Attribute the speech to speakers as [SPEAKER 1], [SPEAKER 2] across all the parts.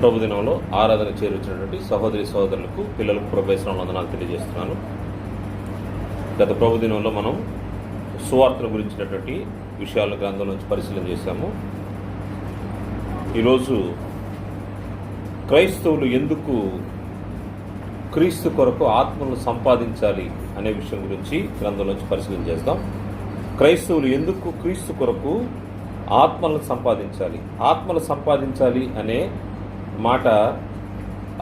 [SPEAKER 1] ప్రభు దినంలో ఆరాధన చేరువచ్చినటువంటి సహోదరి సహోదరులకు, పిల్లలకు ప్రభు వందనాలు తెలియజేస్తున్నాను. గత ప్రభు దినంలో మనం సువార్తను గురించినటువంటి విషయాల గ్రంథం నుంచి పరిశీలన చేశాము. ఈరోజు క్రైస్తవులు ఎందుకు క్రీస్తు కొరకు ఆత్మలను సంపాదించాలి అనే విషయం గురించి గ్రంథంలోంచి పరిశీలన చేద్దాం. క్రైస్తవులు ఎందుకు క్రీస్తు కొరకు ఆత్మలను సంపాదించాలి, ఆత్మలు సంపాదించాలి అనే మాట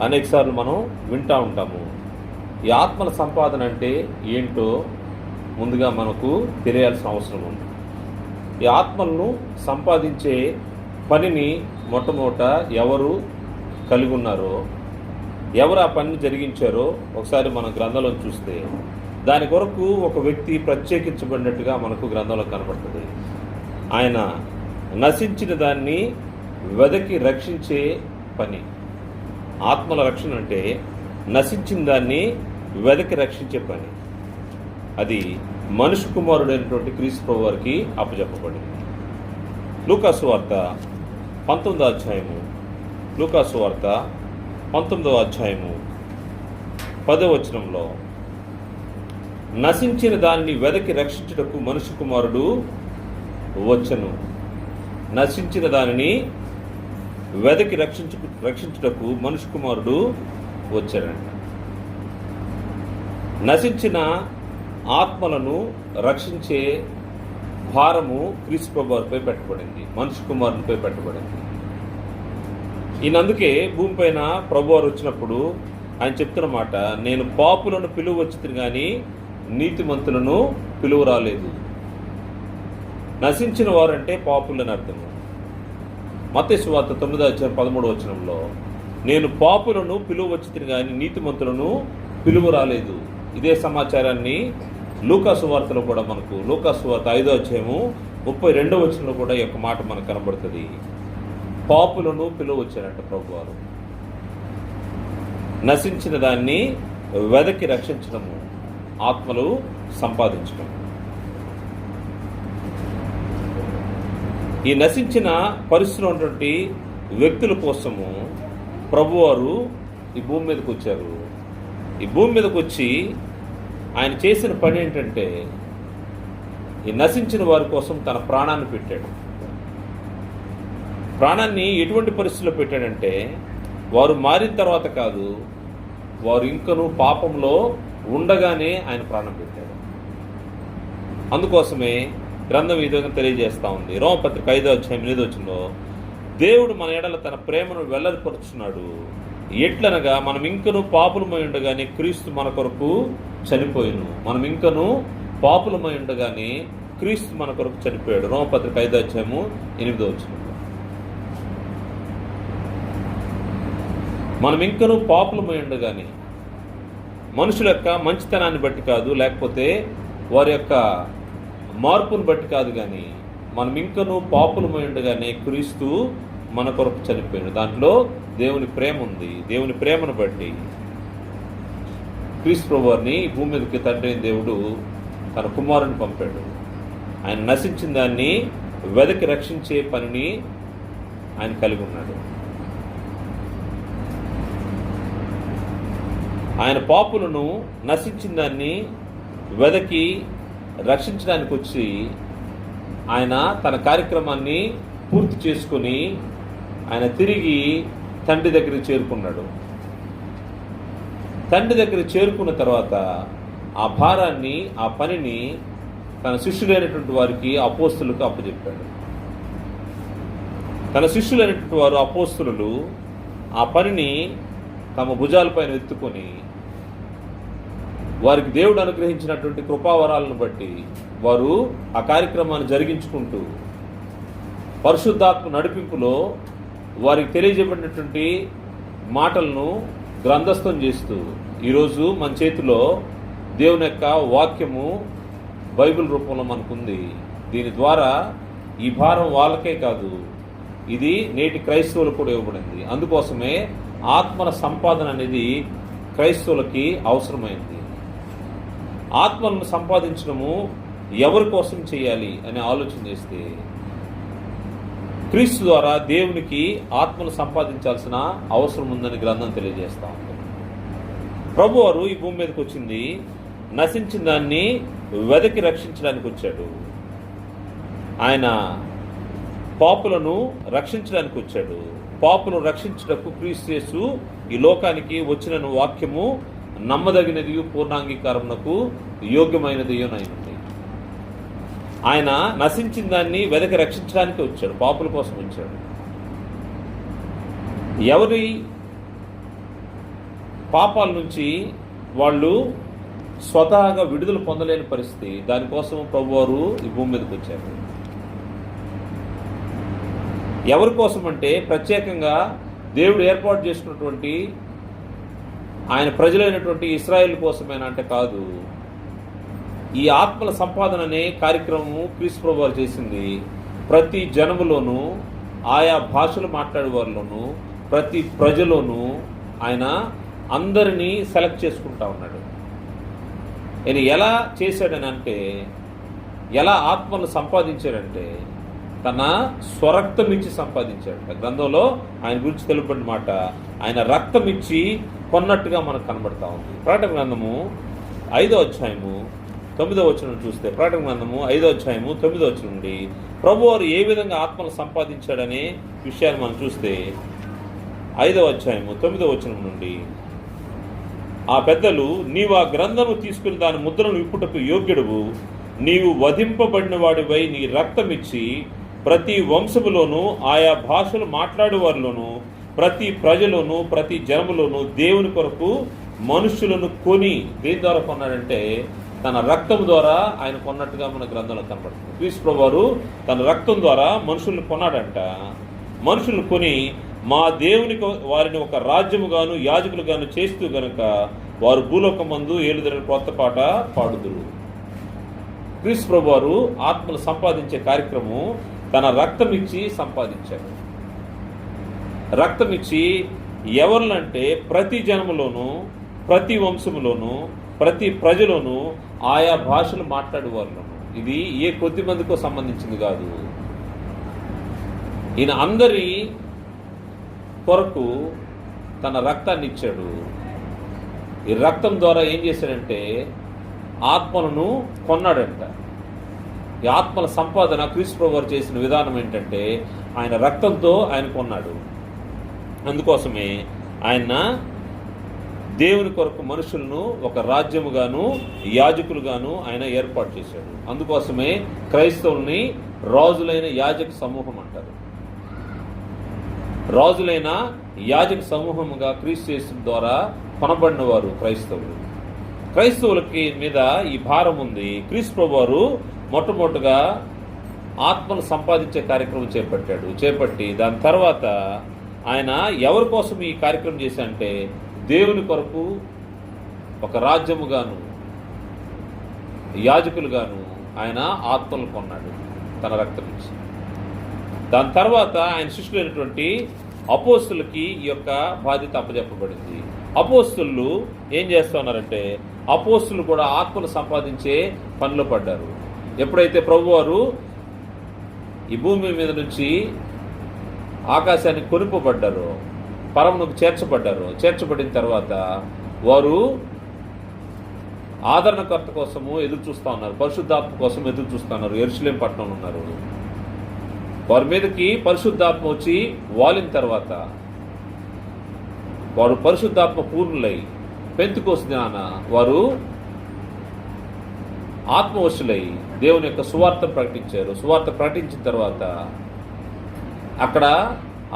[SPEAKER 1] అనేకసార్లు మనం వింటూ ఉంటాము. ఈ ఆత్మల సంపాదన అంటే ఏంటో ముందుగా మనకు తెలియాల్సిన అవసరం ఉంది. ఈ ఆత్మలను సంపాదించే పనిని మొట్టమొదట ఎవరు కలిగి ఉన్నారో, ఎవరు ఆ పనిని జరిగించారో ఒకసారి మన గ్రంథంలో చూస్తే దాని కొరకు ఒక వ్యక్తి ప్రత్యేకించబడినట్టుగా మనకు గ్రంథంలో కనబడుతుంది. ఆయన నశించిన దాన్ని వెదకి రక్షించే పని. ఆత్మల రక్షణ అంటే నశించిన దాన్ని వెదకి రక్షించే పని. అది మనుష్య కుమారుడైనటువంటి క్రీస్తు ప్రభువు వారికి అప్పచెప్పబడింది. లూకాసు వార్త 19వ అధ్యాయము, లూకాసు వార్త 19వ అధ్యాయము 10వ వచనంలో, నశించిన దానిని వెదకి రక్షించుటకు మనుష్య కుమారుడు వచ్చెను. నశించిన దానిని వెదకి రక్షించుటకు మనుష్య కుమారుడు వచ్చాడంట. నశించిన ఆత్మలను రక్షించే భారము క్రీస్తు ప్రభువు వారిపై పెట్టబడింది, మనుష్య కుమారునిపై పెట్టబడింది. ఈయనందుకే భూమిపైన ప్రభువారు వచ్చినప్పుడు ఆయన చెప్తున్న మాట, నేను పాపులను పిలువ వచ్చింది కానీ నీతిమంతులను పిలువ రాలేదు. నశించిన వారంటే పాపులని అర్థము. మత్తయి సువార్త 9వ అధ్యాయం 13వ వచనంలో, నేను పాపులను పిలువ వచ్చింది కానీ నీతిమంతులను పిలువ రాలేదు. ఇదే సమాచారాన్ని లూకాసు వార్తలో కూడా మనకు, లూకాసు వార్త 5వ అధ్యాయము 32వ వచనంలో కూడా ఈ యొక్క మాట మనకు కనబడుతుంది. పాపులను పిలువ వచ్చారంట ప్రభువారు. నశించిన దాన్ని వెదకి రక్షించడము, ఆత్మలు సంపాదించడం. ఈ నశించిన పరిస్థితిలో ఉన్నటువంటి వ్యక్తుల కోసము ప్రభువారు ఈ భూమి మీదకి వచ్చారు. ఈ భూమి మీదకి వచ్చి ఆయన చేసిన పని ఏంటంటే, ఈ నశించిన వారి కోసం తన ప్రాణాన్ని పెట్టాడు. ప్రాణాన్ని ఎటువంటి పరిస్థితుల్లో పెట్టాడంటే, వారు మారిన తర్వాత కాదు, వారు ఇంకనూ పాపంలో ఉండగానే ఆయన ప్రాణం పెట్టాడు. అందుకోసమే గ్రంథం ఈ విధంగా తెలియజేస్తూ ఉంది. రోమపత్రిక 5వ అధ్యాయం 8వ వచనంలో, దేవుడు మన ఎడల తన ప్రేమను వెల్లడిపరుచున్నాడు. ఎట్లనగా మనం ఇంకనూ పాపులమై ఉండగానే క్రీస్తు మన కొరకు చనిపోయిను. మనం ఇంకనూ పాపులమై ఉండగానే క్రీస్తు మన కొరకు చనిపోయాడు. రోమపత్రిక 5వ అధ్యాయము 8వ వచనంలో, మనం ఇంకనూ పాపులమై ఉండగానే, మనుషుల యొక్క మంచితనాన్ని బట్టి కాదు, లేకపోతే వారి యొక్క మార్పును బట్టి కాదు, కానీ మనం ఇంకనూ పాపులమై ఉండగానే క్రీస్తు మన కొరకు చనిపోయాడు. దాంట్లో దేవుని ప్రేమ ఉంది. దేవుని ప్రేమను బట్టి క్రీస్తు ప్రభువారిని భూమి మీదకి తండ్రి దేవుడు తన కుమారుని పంపాడు. ఆయన నశించిన దాన్ని వెదకి రక్షించే పనిని ఆయన కలిగి ఉన్నాడు. ఆయన పాపులను నశించిన దాన్ని వెదకి రక్షించడానికి వచ్చి ఆయన తన కార్యక్రమాన్ని పూర్తి చేసుకుని ఆయన తిరిగి తండ్రి దగ్గరికి చేరుకున్నాడు. తండ్రి దగ్గర చేరుకున్న తర్వాత ఆ భారాన్ని, ఆ పనిని తన శిష్యులైనటువంటి వారికి, అపోస్తులకు అప్పచెప్పాడు. తన శిష్యులైనటువంటి వారు, అపోస్తులు ఆ పనిని తమ భుజాలపైన ఎత్తుకొని, వారికి దేవుడు అనుగ్రహించినటువంటి కృపావరాలను బట్టి వారు ఆ కార్యక్రమాన్ని జరిగించుకుంటూ, పరిశుద్ధాత్మ నడిపింపులో వారికి తెలియజేయబడినటువంటి మాటలను గ్రంథస్థం చేస్తూ, ఈరోజు మన చేతిలో దేవుని యొక్క వాక్యము బైబిల్ రూపంలో మనకుంది. దీని ద్వారా ఈ భారం వాళ్ళకే కాదు, ఇది నేటి క్రైస్తవులకు కూడా ఇవ్వబడింది. అందుకోసమే ఆత్మల సంపాదన అనేది క్రైస్తవులకి అవసరమైంది. ఆత్మలను సంపాదించడము ఎవరి కోసం చేయాలి అని ఆలోచన చేస్తే, క్రీస్తు ద్వారా దేవునికి ఆత్మను సంపాదించాల్సిన అవసరం ఉందని గ్రంథం తెలియజేస్తా ఉంది. ప్రభువారు ఈ భూమి మీదకి వచ్చింది నశించిన దాన్ని వెదకి రక్షించడానికి వచ్చాడు. ఆయన పాపులను రక్షించడానికి వచ్చాడు. పాపులను రక్షించుటకు క్రీస్తు యేసు ఈ లోకానికి వచ్చిన వాక్యము నమ్మదగినది, పూర్ణాంగీకారమునకు యోగ్యమైనది అయినది. ఆయన నశించిన దాన్ని వెదకి రక్షించడానికి వచ్చాడు, పాపుల కోసం వచ్చాడు. ఎవరి పాపాల నుంచి వాళ్ళు స్వతహాగా విడుదల పొందలేని పరిస్థితి, దానికోసం ప్రభువారు ఈ భూమి మీదకి వచ్చారు. ఎవరి కోసం అంటే ప్రత్యేకంగా దేవుడు ఏర్పాటు చేసుకున్నటువంటి ఆయన ప్రజలైనటువంటి ఇశ్రాయేల్ కోసమేనా అంటే కాదు. ఈ ఆత్మల సంపాదన అనే కార్యక్రమము క్రీస్తు ప్రభువారు చేసింది ప్రతి జనములోనూ, ఆయా భాషలు మాట్లాడే వారిలోనూ, ప్రతి ప్రజలోనూ ఆయన అందరినీ సెలెక్ట్ చేసుకుంటా ఉన్నాడు. ఆయన ఎలా చేశాడని అంటే, ఎలా ఆత్మలు సంపాదించాడంటే తన స్వరక్తం ఇచ్చి సంపాదించాడు. గ్రంథంలో ఆయన గురించి తెలుపబడిన మాట, ఆయన రక్తం ఇచ్చి కొన్నట్టుగా మనకు కనబడతా ఉంది. ప్రకటన గ్రంథము 5వ అధ్యాయము 9వ వచనం చూస్తే, ప్రకటన గ్రంథము 5వ అధ్యాయము 9వ వచనం నుండి ప్రభువారు ఏ విధంగా ఆత్మలు సంపాదించాడనే విషయాన్ని మనం చూస్తే 5వ అధ్యాయము 9వ వచనం నుండి, ఆ పెద్దలు, నీవు ఆ గ్రంథము తీసుకుని దాని ముద్రను విప్పుటకు యోగ్యుడువు, నీవు వధింపబడిన వాడివై నీ రక్తం ఇచ్చి ప్రతి వంశములోను, ఆయా భాషలు మాట్లాడేవారిలోను, ప్రతి ప్రజలోను, ప్రతి జనములోను దేవుని కొరకు మనుషులను కొని, దేని ద్వారా కొన్నాడంటే తన రక్తం ద్వారా ఆయన కొన్నట్టుగా మన గ్రంథంలో కనపడుతుంది. క్రీస్తు ప్రభువారు తన రక్తం ద్వారా మనుషులను కొన్నాడంట. మనుషులను కొని మా దేవునికి వారిని ఒక రాజ్యముగాను యాజకులుగాను చేస్తూ గనుక వారు భూలోకమందు ఏలుదరని కొత్త పాట పాడుదురు. క్రీస్తు ప్రభువారు ఆత్మలు సంపాదించే కార్యక్రమం తన రక్తం ఇచ్చి సంపాదించాడు. రక్తం ఇచ్చి ఎవరినంటే ప్రతి జనములోను, ప్రతి వంశములోను, ప్రతి ప్రజలోను, ఆయా భాషలు మాట్లాడేవాళ్ళను. ఇది ఏ కొద్ది మందికో సంబంధించింది కాదు. ఈయన అందరి కొరకు తన రక్తాన్ని ఇచ్చాడు. ఈ రక్తం ద్వారా ఏం చేశాడంటే ఆత్మలను కొన్నాడంట. ఈ ఆత్మల సంపాదన క్రీస్తు ప్రభువారు చేసిన విధానం ఏంటంటే ఆయన రక్తంతో ఆయన కొన్నాడు. అందుకోసమే ఆయన దేవుని కొరకు మనుషులను ఒక రాజ్యముగాను యాజకులుగాను ఆయన ఏర్పాటు చేశాడు. అందుకోసమే క్రైస్తవుల్ని రాజులైన యాజక సమూహం అంటారు. రాజులైన యాజక సమూహముగా క్రీస్తు యేసు ద్వారా కొనబడిన వారు క్రైస్తవులు. క్రైస్తవులకి మీద ఈ భారం ఉంది. క్రీస్తు ప్రభువారు మొట్టమొదటిగా ఆత్మను సంపాదించే కార్యక్రమం చేపట్టి దాని తర్వాత ఆయన ఎవరి కోసం ఈ కార్యక్రమం చేశాడంటే దేవుని కొరకు ఒక రాజ్యముగాను యాజకులుగాను ఆయన ఆత్మలు కొన్నాడు తన రక్తం ఇచ్చి. దాని తర్వాత ఆయన శిష్యులైనటువంటి అపోస్తులకి ఈ యొక్క బాధ్యత అప్పచెప్పబడింది. అపోస్తులు ఏం చేస్తున్నారంటే అపోస్తులు కూడా ఆత్మలు సంపాదించే పనిలో పడ్డారు. ఎప్పుడైతే ప్రభువారు ఈ భూమి మీద నుంచి ఆకాశానికి కొనిపోబడ్డారో, పరమునకు చేర్చబడిన తర్వాత వారు ఆదరణకర్త కోసము ఎదురు చూస్తూ ఉన్నారు, పరిశుద్ధాత్మ కోసం ఎదురు చూస్తూ ఉన్నారు. యెరూషలేము పట్టణంలో ఉన్నారు. వారి మీదకి పరిశుద్ధాత్మ వచ్చి వాలిన తర్వాత వారు పరిశుద్ధాత్మ పూర్ణులై పెంతెకోస్తు దినాన వారు ఆత్మవశులై దేవుని యొక్క సువార్త ప్రకటించారు. సువార్త ప్రకటించిన తర్వాత అక్కడ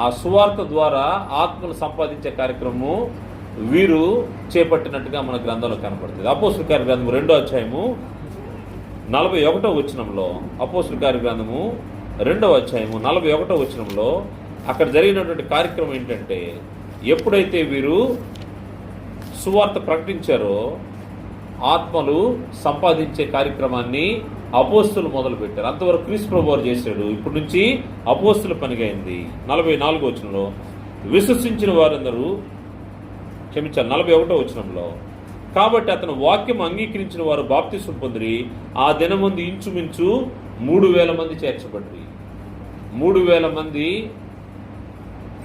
[SPEAKER 1] ఆ సువార్త ద్వారా ఆత్మను సంపాదించే కార్యక్రమం వీరు చేపట్టినట్టుగా మన గ్రంథంలో కనపడుతుంది. అపోస్తుల కార్య గ్రంథము 2వ అధ్యాయము 41వ వచనంలో, అపోస్తుల కార్య గ్రంథము 2వ అధ్యాయము 41వ వచనంలో అక్కడ జరిగినటువంటి కార్యక్రమం ఏంటంటే ఎప్పుడైతే వీరు సువార్త ప్రకటించారో ఆత్మలు సంపాదించే కార్యక్రమాన్ని అపోస్తులు మొదలుపెట్టారు. అంతవరకు క్రీస్తు ప్రభువారు చేశాడు. ఇప్పటి నుంచి అపోస్తుల పనిగా అయింది. 44వ వచనంలో విశ్వసించిన వారందరూ 41వ వచనంలో, కాబట్టి అతను వాక్యం అంగీకరించిన వారు బాప్తిసం పొందిరి. ఆ దినమందు ఇంచుమించు 3000 మంది చేర్చబడ్డారు. 3,000 మంది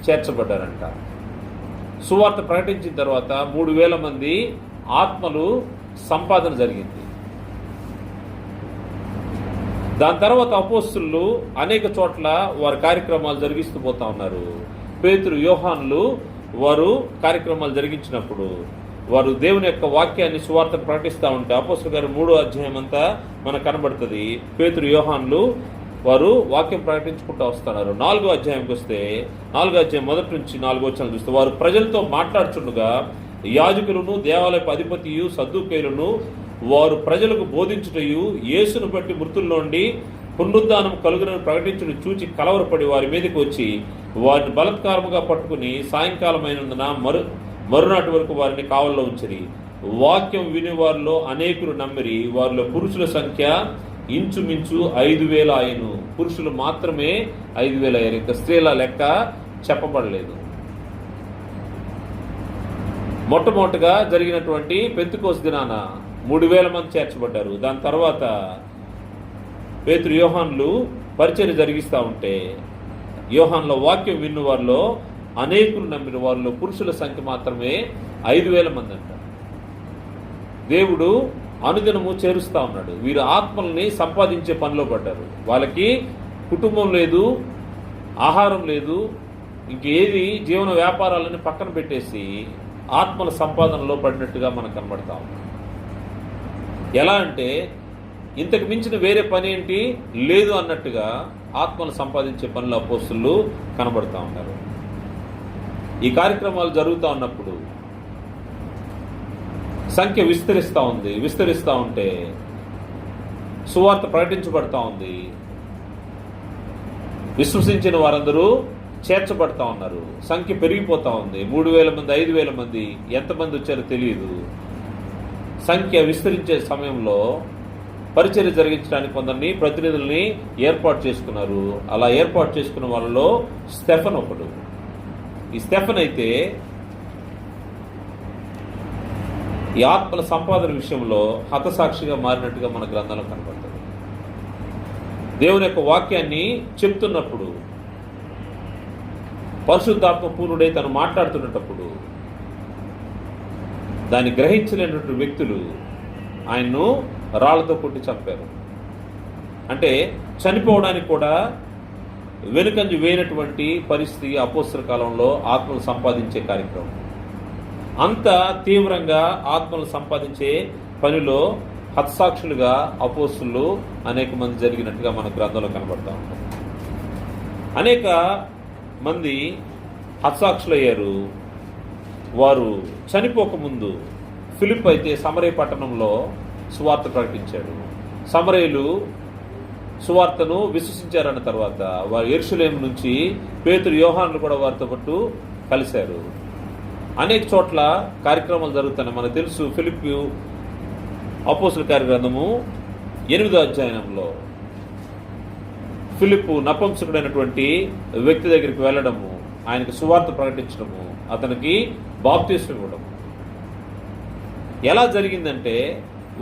[SPEAKER 1] చేర్చబడ్డారంట. సువార్త ప్రకటించిన తర్వాత 3,000 మంది ఆత్మలు సంపాదన జరిగింది. దాని తర్వాత అపోస్తులు అనేక చోట్ల వారి కార్యక్రమాలు జరిగిస్తూ పోతా ఉన్నారు. పేతురు, యోహానులు వారు కార్యక్రమాలు జరిగించినప్పుడు వారు దేవుని యొక్క వాక్యాన్ని, సువార్తను ప్రకటిస్తూ ఉంటే అపోస్తుల గారు 3వ అధ్యాయం అంతా మనకు కనబడుతుంది. పేతురు, యోహానులు వారు వాక్యం ప్రకటించుకుంటూ వస్తున్నారు. 4వ అధ్యాయంకి వస్తే 4వ అధ్యాయం 1 నుంచి 4 వచనాలు చూస్తే, వారు ప్రజలతో మాట్లాడుచుండగా యాజకులను, దేవాలయపు అధిపతియు, సద్దూకయ్యులను వారు ప్రజలకు బోధించుటయు, యేసును బట్టి మృతుల్లోండి పునరుద్ధానం కలుగునని ప్రకటించును చూచి కలవరపడి వారి మీదకి వచ్చి వారిని బలత్కారముగా పట్టుకుని సాయంకాలమైనందున మరునాటి వరకు వారిని కావల్లో ఉంచిరి. వాక్యం విని వారిలో అనేకులు నమ్మిరి. వారిలో పురుషుల సంఖ్య ఇంచుమించు 5,000 అయ్యను. పురుషులు మాత్రమే 5,000 అయ్యారు. ఇంకా స్త్రీల లెక్క చెప్పబడలేదు. మొట్టమొదటిగా జరిగినటువంటి పెంతెకోస్తు దినాన 3,000 మంది చేర్చబడ్డారు. దాని తర్వాత పేతురు, యోహానులు పరిచర్య జరిగిస్తూ ఉంటే యోహానులో వాక్యం విన్న వారిలో అనేకులు నమ్మిన వారిలో పురుషుల సంఖ్య మాత్రమే 5,000 మంది అంట. దేవుడు అనుదినము చేరుస్తూ ఉన్నాడు. వీరు ఆత్మల్ని సంపాదించే పనిలో పడ్డారు. వాళ్ళకి కుటుంబం లేదు, ఆహారం లేదు, ఇంకేది జీవన వ్యాపారాలని పక్కన పెట్టేసి ఆత్మల సంపాదనలో పడినట్టుగా మనకు కనబడతా ఉంది. ఎలా అంటే ఇంతకు మించిన వేరే పని ఏంటి లేదు అన్నట్టుగా ఆత్మలు సంపాదించే పనులు అపోస్తులు కనబడతా ఉన్నారు. ఈ కార్యక్రమాలు జరుగుతూ ఉన్నప్పుడు సంఖ్య విస్తరిస్తూ ఉంటే సువార్త ప్రకటించబడతా ఉంది. విశ్వసించిన వారందరూ చేర్చబడతా ఉన్నారు. సంఖ్య పెరిగిపోతా ఉంది. 3,000 మంది, 5,000 మంది, ఎంతమంది వచ్చారో తెలియదు. సంఖ్య విస్తరించే సమయంలో పరిచర్య జరిగించడానికి కొందరిని ప్రతినిధుల్ని ఏర్పాటు చేసుకున్నారు. అలా ఏర్పాటు చేసుకున్న వాళ్ళలో స్టెఫన్ ఒకడు. ఈ స్టెఫన్ అయితే ఈ ఆత్మల సంపాదన విషయంలో హతసాక్షిగా మారినట్టుగా మన గ్రంథంలో కనబడుతుంది. దేవుని యొక్క వాక్యాన్ని చెప్తున్నప్పుడు పరిశుద్ధాత్మ పూర్ణుడై తను మాట్లాడుతున్నప్పుడు దాన్ని గ్రహించలేనటువంటి వ్యక్తులు ఆయన్ను రాళ్లతో కొట్టి చంపారు. అంటే చనిపోవడానికి కూడా వెనుకంజ వేయనటువంటి పరిస్థితి అపోస్తల కాలంలో ఆత్మలు సంపాదించే కార్యక్రమం. అంత తీవ్రంగా ఆత్మలు సంపాదించే పనిలో హతసాక్షులుగా అపోస్తులు అనేక మంది జరిగినట్టుగా మన గ్రంథంలో కనబడతా ఉంటాం. అనేక మంది హతసాక్షులయ్యారు. వారు చనిపోకముందు ఫిలిప్ అయితే సమరయ పట్టణంలో సువార్త ప్రకటించాడు. సమరయులు సువార్తను విశ్వసించారన్న తర్వాత వారు యెరూషలేము నుంచి పేతురు, యోహానులు కూడా వారితో పాటు కలిశారు. అనేక చోట్ల కార్యక్రమాలు జరుగుతున్నాయి. మనకు తెలుసు. ఫిలిప్పి అపోస్తల కార్యగ్రంథము 8వ అధ్యాయంలో ఫిలిప్పు నపుంసకుడైనటువంటి వ్యక్తి దగ్గరికి వెళ్ళడము, ఆయనకు సువార్త ప్రకటించడము, అతనికి బాప్తిస్మం ఇవ్వడం ఎలా జరిగిందంటే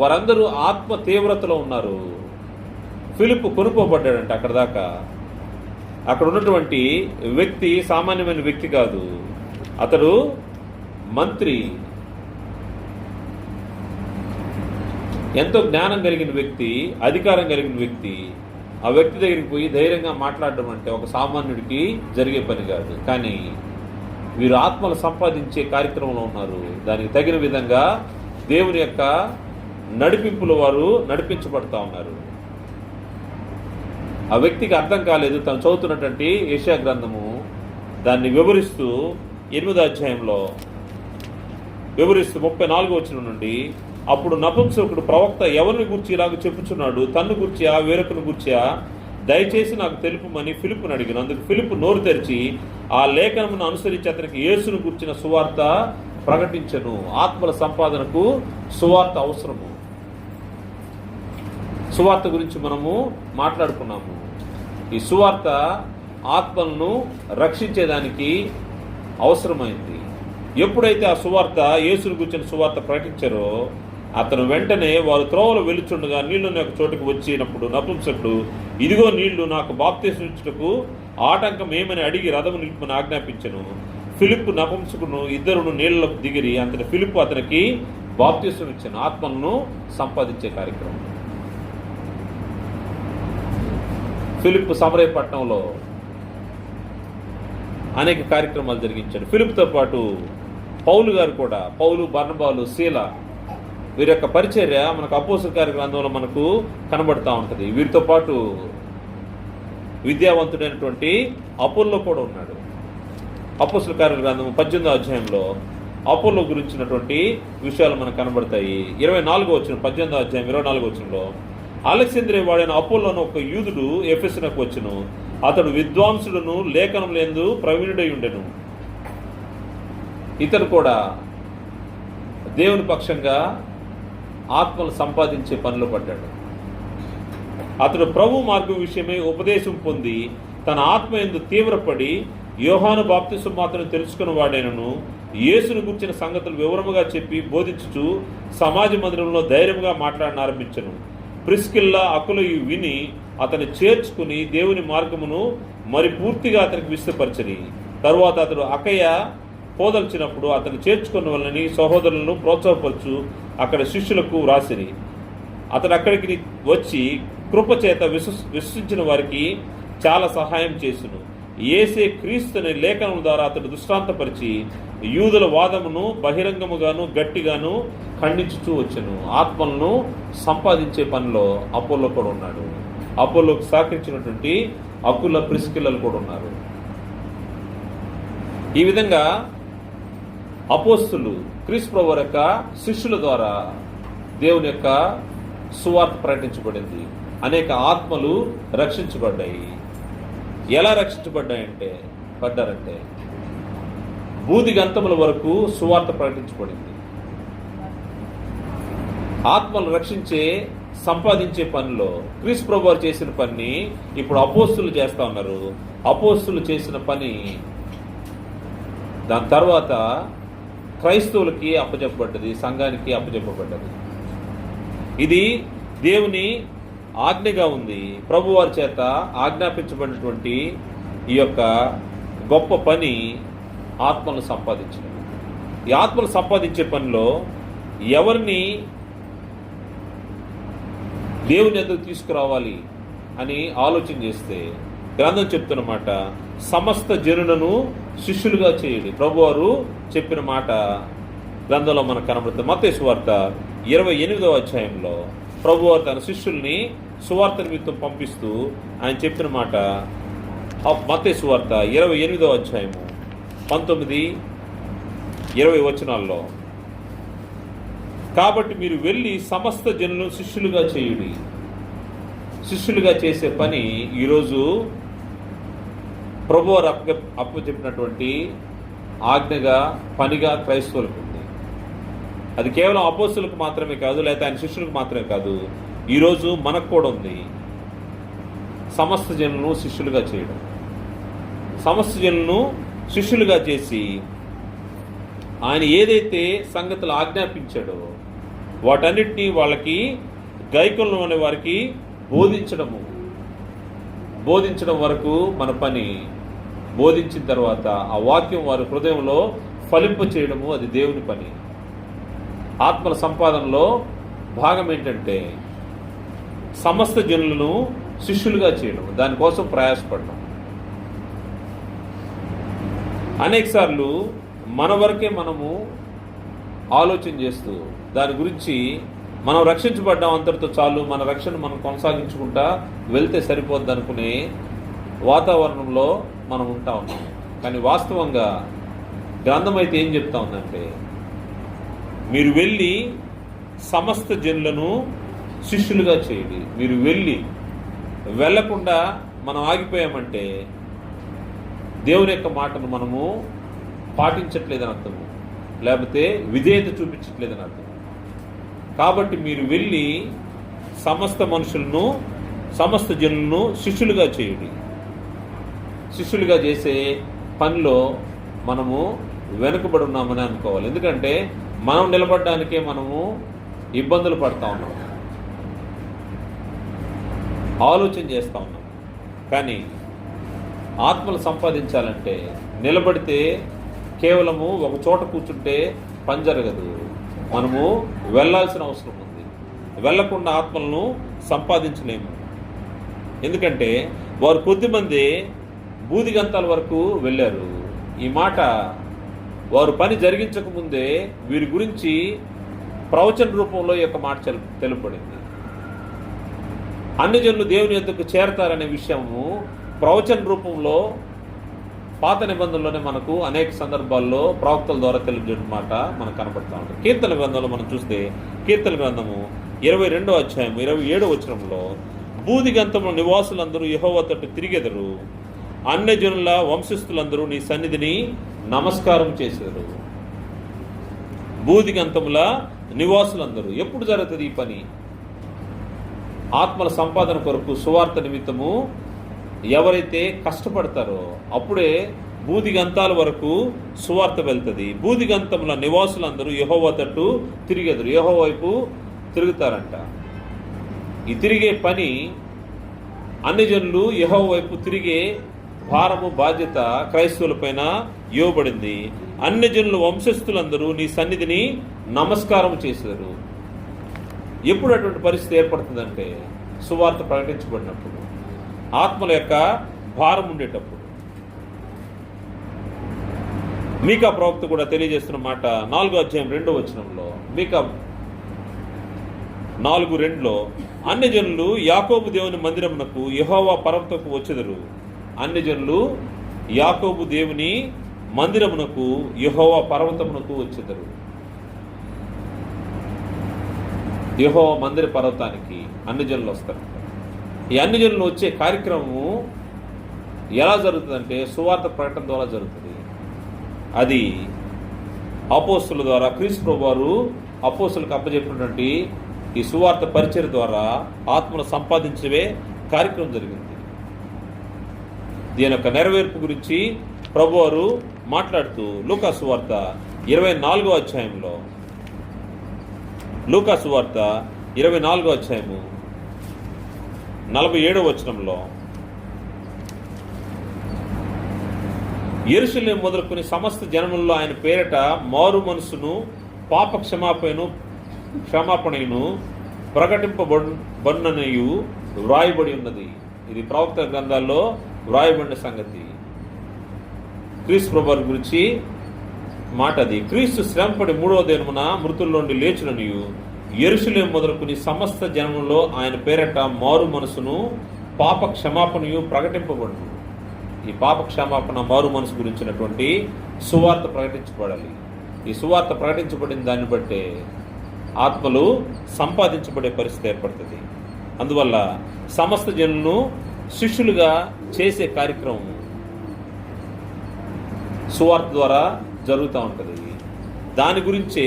[SPEAKER 1] వారందరూ ఆత్మ తీవ్రతలో ఉన్నారు. ఫిలిప్పు కొనుక్కోబడ్డాడంటే అక్కడ దాకా. అక్కడ ఉన్నటువంటి వ్యక్తి సామాన్యమైన వ్యక్తి కాదు. అతడు మంత్రి, ఎంతో జ్ఞానం కలిగిన వ్యక్తి, అధికారం కలిగిన వ్యక్తి. ఆ వ్యక్తి దగ్గరికి పోయి ధైర్యంగా మాట్లాడడం అంటే ఒక సామాన్యుడికి జరిగే పని కాదు. కానీ వీరు ఆత్మలు సంపాదించే కార్యక్రమంలో ఉన్నారు. దానికి తగిన విధంగా దేవుని యొక్క నడిపింపులు వారు నడిపించబడతా ఉన్నారు. ఆ వ్యక్తికి అర్థం కాలేదు. తను చదువుతున్నటువంటి యెషయా గ్రంథము దాన్ని వివరిస్తూ 8వ అధ్యాయంలో వివరిస్తూ 34వ వచనం నుండి, అప్పుడు నపుంసకుడు ప్రవక్త ఎవరిని గూర్చి ఇలాగ చెప్పుచున్నాడు, తన్ను గూర్చియా వేరొకను గూర్చియా, దయచేసి నాకు తెలుపుమని ఫిలిప్పును అడిగిన. అందుకు ఫిలిప్పు నోరు తెరిచి ఆ లేఖనమును అనుసరించి అతనికి యేసును గూర్చిన సువార్త ప్రకటించను. ఆత్మల సంపాదనకు సువార్త అవసరము. సువార్త గురించి మనము మాట్లాడుకున్నాము. ఈ సువార్త ఆత్మలను రక్షించేదానికి అవసరమైంది. ఎప్పుడైతే ఆ సువార్త, యేసును గురించిన సువార్త ప్రకటించారో అతను వెంటనే వారు త్రోవలు వెలుచుండగా నీళ్లు ఒక చోటుకు వచ్చినప్పుడు నపుంసకుడు, ఇదిగో నీళ్లు, నాకు బాప్తిసం ఇచ్చుటకు ఆటంకం ఏమని అడిగి రథము నిలుపుమని ఆజ్ఞాపించెను. ఫిలిప్పు నపుంసకుడును ఇద్దరును నీళ్లకు దిగిరి. అంతటి ఫిలిప్పు అతనికి బాప్తిసం ఇచ్చాను. ఆత్మలను సంపాదించే కార్యక్రమం. ఫిలిప్పు సమరయ పట్టణంలో అనేక కార్యక్రమాలు జరిగించాడు. ఫిలిప్తో పాటు పౌలు గారు కూడా, పౌలు, బర్నబాలు, శీల, వీరి యొక్క పరిచర్య మనకు అపోస్తల కార్య గ్రంథంలో మనకు కనబడుతూ ఉంటుంది. వీరితో పాటు విద్యావంతుడైనటువంటి అపోల్లో కూడా ఉన్నాడు. అపోస్తల కార్య గ్రంథం 18వ అధ్యాయంలో అపోల్లో గురించినటువంటి విషయాలు మనకు కనబడతాయి. 24వ వచనం, 18వ అధ్యాయం 24వ వచనంలో, అలెగ్జాంద్రియ వాడైన అపోల్లోను ఒక యూదుడు ఎఫెసునకు వచ్చెను. అతడు విద్వాంసుడును లేఖనం లేందు ప్రవీణుడై ఉండెను. ఇతడు కూడా దేవుని పక్షంగా ఆత్మలు సంపాదించే పనిలో పడ్డాడు. అతడు ప్రభు మార్గం విషయమై ఉపదేశం పొంది తన ఆత్మ యందు తీవ్రపడి యోహాను బాప్తిసం మాత్రం తెలుసుకున్న వాడైనను యేసును గుర్చిన సంగతులు వివరముగా చెప్పి బోధించుచు సమాజ మందిరంలో ధైర్యంగా మాట్లాడనారంభించను. ప్రిస్కిల్లా, అకుల విని అతను చేర్చుకుని దేవుని మార్గమును మరి పూర్తిగా అతనికి విస్తపరచని. తరువాత అతడు అకయ పోదల్చినప్పుడు అతను చేర్చుకున్న వాళ్ళని సహోదరులను ప్రోత్సాహపరచు అక్కడ శిష్యులకు వ్రాసిరి. అతడు అక్కడికి వచ్చి కృపచేత విశ్వసించిన వారికి చాలా సహాయం చేసును. యేసే క్రీస్తుని లేఖనం ద్వారా అతడు దృష్టాంతపరిచి యూదుల వాదమును బహిరంగముగాను గట్టిగాను ఖండించుతూ వచ్చెను. ఆత్మలను సంపాదించే పనిలో అపోల్లో కూడా ఉన్నాడు. అపోల్లోకి సహకరించినటువంటి అకుల, ప్రిస్కిల్లలు కూడా ఉన్నారు. ఈ విధంగా అపోస్తులు క్రీస్తు ప్రభువు యొక్క శిష్యుల ద్వారా దేవుని యొక్క సువార్త ప్రకటించబడింది. అనేక ఆత్మలు రక్షించబడ్డాయి. ఎలా పడ్డారంటే బూది గంతముల వరకు సువార్త ప్రకటించబడింది. ఆత్మలు రక్షించే, సంపాదించే పనిలో క్రీస్తు ప్రభువు వారు చేసిన పని ఇప్పుడు అపోస్తులు చేస్తా ఉన్నారు. అపోస్తులు చేసిన పని దాని తర్వాత క్రైస్తవులకి అప్పచెప్పబడ్డది, సంఘానికి అప్పచెప్పబడ్డది. ఇది దేవుని ఆజ్ఞగా ఉంది. ప్రభువారి చేత ఆజ్ఞాపించబడినటువంటి ఈ యొక్క గొప్ప పని ఆత్మలు సంపాదించడం. ఈ ఆత్మలు సంపాదించే పనిలో ఎవరిని దేవుని ఎదుగు తీసుకురావాలి అని ఆలోచన చేస్తే గ్రంథం చెప్తున్నమాట, సమస్త జనులను శిష్యులుగా చేయండి. ప్రభువారు చెప్పిన మాట గ్రంథంలో మనకు కనబడుతుంది. మత్తయి సువార్త 28వ అధ్యాయంలో ప్రభువారు తన శిష్యుల్ని సువార్త నిమిత్తం పంపిస్తూ ఆయన చెప్పిన మాట, మత్తయి సువార్త 28వ అధ్యాయము 19-20 వచనాల్లో, కాబట్టి మీరు వెళ్ళి సమస్త జనులను శిష్యులుగా చేయుడి. శిష్యులుగా చేసే పని ఈరోజు ప్రభువారు అప్పచెప్పినటువంటి ఆజ్ఞగా, పనిగా క్రైస్తవులకు ఉంది. అది కేవలం అపోస్తులకు మాత్రమే కాదు, లేదా ఆయన శిష్యులకు మాత్రమే కాదు, ఈరోజు మనకు కూడా ఉంది. సమస్త జనులను శిష్యులుగా చేయడం. సమస్త జనులను శిష్యులుగా చేసి ఆయన ఏదైతే సంగతులు ఆజ్ఞాపించాడో వాటన్నిటినీ వాళ్ళకి గైకొలను అనే వారికి బోధించడం వరకు మన పని. బోధించిన తర్వాత ఆ వాక్యం వారి హృదయంలో ఫలింప చేయడము అది దేవుని పని. ఆత్మల సంపాదనలో భాగం ఏంటంటే సమస్త జనులను శిష్యులుగా చేయడం, దానికోసం ప్రయాసపడడం. అనేక సార్లు మన వరకే మనము ఆలోచన చేస్తూ దాని గురించి మనం రక్షించబడ్డాం, అంతటితో చాలు, మన రక్షణ మనం కొనసాగించుకుంటా వెళ్తే సరిపోద్ది అనుకునే వాతావరణంలో మనం ఉంటా ఉన్నాం. కానీ వాస్తవంగా గ్రంథం అయితే ఏం చెప్తా ఉందంటే, మీరు వెళ్ళి సమస్త జనులను శిష్యులుగా చేయండి. మీరు వెళ్ళకుండా మనం ఆగిపోయామంటే దేవుని యొక్క మాటను మనము పాటించట్లేదని అర్థము, లేకపోతే విధేయత చూపించట్లేదని అర్థం. కాబట్టి మీరు వెళ్ళి సమస్త మనుషులను, సమస్త జనులను శిష్యులుగా చేయండి. శిష్యులుగా చేసే పనిలో మనము వెనుకబడి ఉన్నామని అనుకోవాలి. ఎందుకంటే మనం నిలబడడానికే మనము ఇబ్బందులు పడతా ఉన్నాం, ఆలోచన చేస్తూ ఉన్నాం. కానీ ఆత్మలు సంపాదించాలంటే నిలబడితే కేవలము ఒక చోట కూర్చుంటే పని జరగదు. మనము వెళ్ళాల్సిన అవసరం ఉంది. వెళ్ళకుండా ఆత్మలను సంపాదించలేము. ఎందుకంటే వారు కొద్దిమంది బూదిగంతాల వరకు వెళ్ళారు. ఈ మాట వారు పని జరిగించకముందే వీరి గురించి ప్రవచన రూపంలో ఈ యొక్క మాట తెలుపబడింది. అన్ని జనులు దేవుని యొద్దకు చేరతారనే విషయము ప్రవచన రూపంలో పాత నిబంధనలోనే మనకు అనేక సందర్భాల్లో ప్రవక్తల ద్వారా తెలియజేయడం మాట మనకు కనబడతా ఉంటుంది. కీర్తన గ్రంథంలో మనం చూస్తే కీర్తన గ్రంథము 22వ అధ్యాయం 27వ వచనంలో బూదిగంతముల నివాసులందరూ యెహోవా తట్టు తిరిగెదరు, అన్యజనుల వంశస్థులందరూ నీ సన్నిధిని నమస్కారం చేశారు. బూదిగంతముల నివాసులందరూ. ఎప్పుడు జరుగుతుంది ఈ పని? ఆత్మల సంపాదన కొరకు సువార్త నిమిత్తము ఎవరైతే కష్టపడతారో అప్పుడే బూదిగంతాల వరకు సువార్త వెళ్తుంది. బూదిగంతముల నివాసులందరూ యెహోవా తట్టు తిరిగెదరు, యెహోవా వైపు తిరుగుతారంట. ఈ తిరిగే పని అన్ని జనులు యెహోవా వైపు తిరిగే భారము, బాధ్యత క్రైస్తవులపైన ఇవ్వబడింది. అన్ని జనుల వంశస్థులందరూ నీ సన్నిధిని నమస్కారం చేశారు. ఎప్పుడు అటువంటి పరిస్థితి ఏర్పడుతుందంటే సువార్త ప్రకటించబడినప్పుడు, ఆత్మల యొక్క భారం ఉండేటప్పుడు. మీకా ప్రవక్త కూడా తెలియజేస్తున్న మాట 4వ అధ్యాయం 2వ వచనంలో, మీకా 4:2లో అన్ని జనులు యాకోబు దేవుని మందిరమునకు యెహోవా పర్వతమునకు వచ్చెదరు. అన్ని జనులు యాకోబు దేవుని మందిరమునకు యెహోవా పర్వతమునకు వచ్చెదరు. యెహోవా మందిర పర్వతానికి అన్ని జనులు వస్తారు. ఈ అన్ని జనులు వచ్చే కార్యక్రమము ఎలా జరుగుతుందంటే సువార్త ప్రకటన ద్వారా జరుగుతుంది. అది అపోస్తుల ద్వారా క్రీస్తు ప్రభువు వారు అపోస్తులకు అప్పచెప్పినటువంటి ఈ సువార్త పరిచర్య ద్వారా ఆత్మను సంపాదించే కార్యక్రమం జరిగింది. దీని యొక్క నెరవేర్పు గురించి ప్రభువారు మాట్లాడుతూ లూకా సువార్త 24వ అధ్యాయంలో, లూకా సువార్త 24వ అధ్యాయము 47వ వచనంలో, యెరూషలేము మొదలుకొని సమస్త జనములలో ఆయన పేరట మారు మనసును పాప క్షమాపణను ప్రకటింపబడినయు వ్రాయబడి ఉన్నది. ఇది ప్రవక్త గ్రంథాల్లో వ్రాయబడిన సంగతి. క్రీస్తు ప్రభువు గురించి మాట అది. క్రీస్తు శ్రమపడి 3వ దినమున మృతుల్లో నుండి లేచుననియు యెరూషలేము మొదలుకొని సమస్త జనములలో ఆయన పేరట మారు మనసును పాప క్షమాపణయు ప్రకటింపబడును. ఈ పాప క్షమాపణ, మారు మనసు గురించినటువంటి సువార్త ప్రకటించబడాలి. ఈ సువార్త ప్రకటించబడిన దాన్ని బట్టే ఆత్మలు సంపాదించబడే పరిస్థితి ఏర్పడుతుంది. అందువల్ల సమస్త జనులను శిష్యులుగా చేసే కార్యక్రమం సువార్త ద్వారా జరుగుతూ ఉంటుంది. దాని గురించే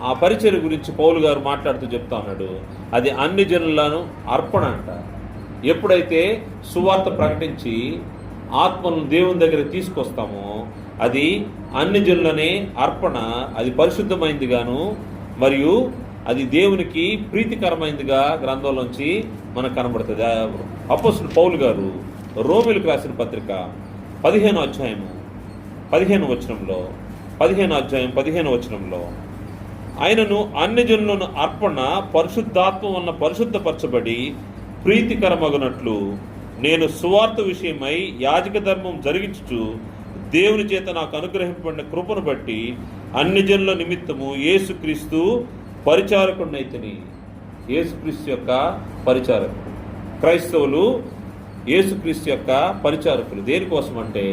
[SPEAKER 1] ఆ పరిచర్య గురించి పౌలు గారు మాట్లాడుతూ చెప్తా ఉన్నాడు. అది అన్ని జనులను అర్పణ అంట. ఎప్పుడైతే సువార్త ప్రకటించి ఆత్మలను దేవుని దగ్గర తీసుకొస్తామో అది అన్ని జనులనే అర్పణ. అది పరిశుద్ధమైంది గాను మరియు అది దేవునికి ప్రీతికరమైనదిగా గ్రంథంలోంచి మనకు కనబడుతుంది. అపోస్తలుడు పౌలు గారు రోమీయులకు రాసిన పత్రిక 15వ అధ్యాయము 15వ వచనంలో, 15వ అధ్యాయం 15వ వచనంలో, ఆయనను అన్ని జనులను అర్పణ పరిశుద్ధాత్మ వలన పరిశుద్ధపరచబడి ప్రీతికరమగునట్లు నేను సువార్త విషయమై యాజక ధర్మం జరిగించుచు దేవుని చేత నాకు అనుగ్రహింపబడిన కృపను బట్టి అన్ని జనుల నిమిత్తము యేసుక్రీస్తు పరిచారకుడినైతిని. యేసుక్రీస్తు యొక్క పరిచారకుడు. క్రైస్తవులు యేసుక్రీస్తు యొక్క పరిచారకులు. దేనికోసం అంటే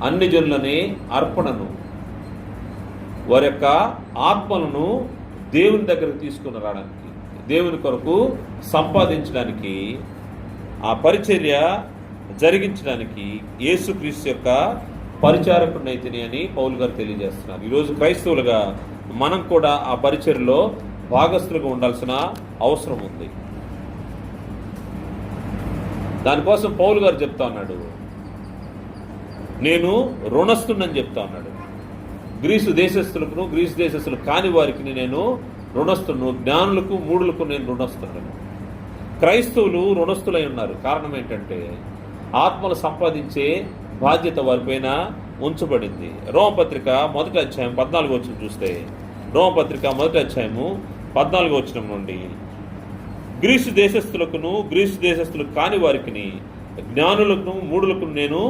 [SPEAKER 1] అన్ని జనులనే అర్పణను, వారి యొక్క ఆత్మలను దేవుని దగ్గరకు తీసుకుని రావడానికి, దేవుని కొరకు సంపాదించడానికి, ఆ పరిచర్య జరిగించడానికి యేసుక్రీస్తు యొక్క పరిచారకుడినైతిని అని పౌలు గారు తెలియజేస్తున్నారు. ఈరోజు క్రైస్తవులుగా మనం కూడా ఆ పరిచర్యలో భాగస్థులుగా ఉండాల్సిన అవసరం ఉంది. దానికోసం పౌలు గారు చెప్తా ఉన్నాడు, నేను రుణస్తున్నని చెప్తా ఉన్నాడు. గ్రీసు దేశస్తులకు, గ్రీసు దేశస్తులు కాని వారికి నేను రుణస్థులను, జ్ఞానులకు మూఢులకు నేను రుణస్థులను. క్రైస్తవులు రుణస్థులై ఉన్నారు. కారణం ఏంటంటే ఆత్మలు సంపాదించే బాధ్యత వారిపైన ఉంచబడింది. రోమపత్రిక 1వ అధ్యాయం 14వ వచనం చూస్తే, రోమపత్రిక 1వ అధ్యాయము 14వ వచనం నుండి, గ్రీసు దేశస్థులకును గ్రీసు దేశస్థులకు కాని వారికి, జ్ఞానులకు మూఢులకు నేను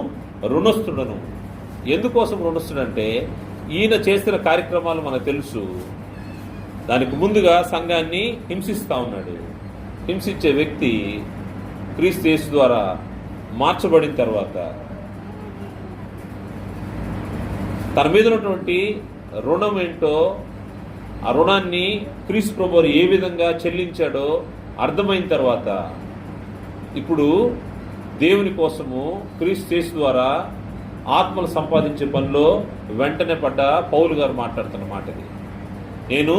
[SPEAKER 1] రుణస్థుడను. ఎందుకోసం రుణస్థుడంటే ఈయన చేసిన కార్యక్రమాలు మనకు తెలుసు. దానికి ముందుగా సంఘాన్ని హింసిస్తూ ఉన్నాడు. హింసించే వ్యక్తి క్రీస్తు యేసు ద్వారా మార్చబడిన తర్వాత తన మీద ఉన్నటువంటి రుణం ఏంటో, ఆ రుణాన్ని క్రీస్తు ప్రభువు ఏ విధంగా చెల్లించాడో అర్థమైన తర్వాత ఇప్పుడు దేవుని కోసము క్రీస్తు యేసు ద్వారా ఆత్మలు సంపాదించే పనిలో వెంటనే పడ్డ పౌలు గారు మాట్లాడుతున్న మాట ఇది. నేను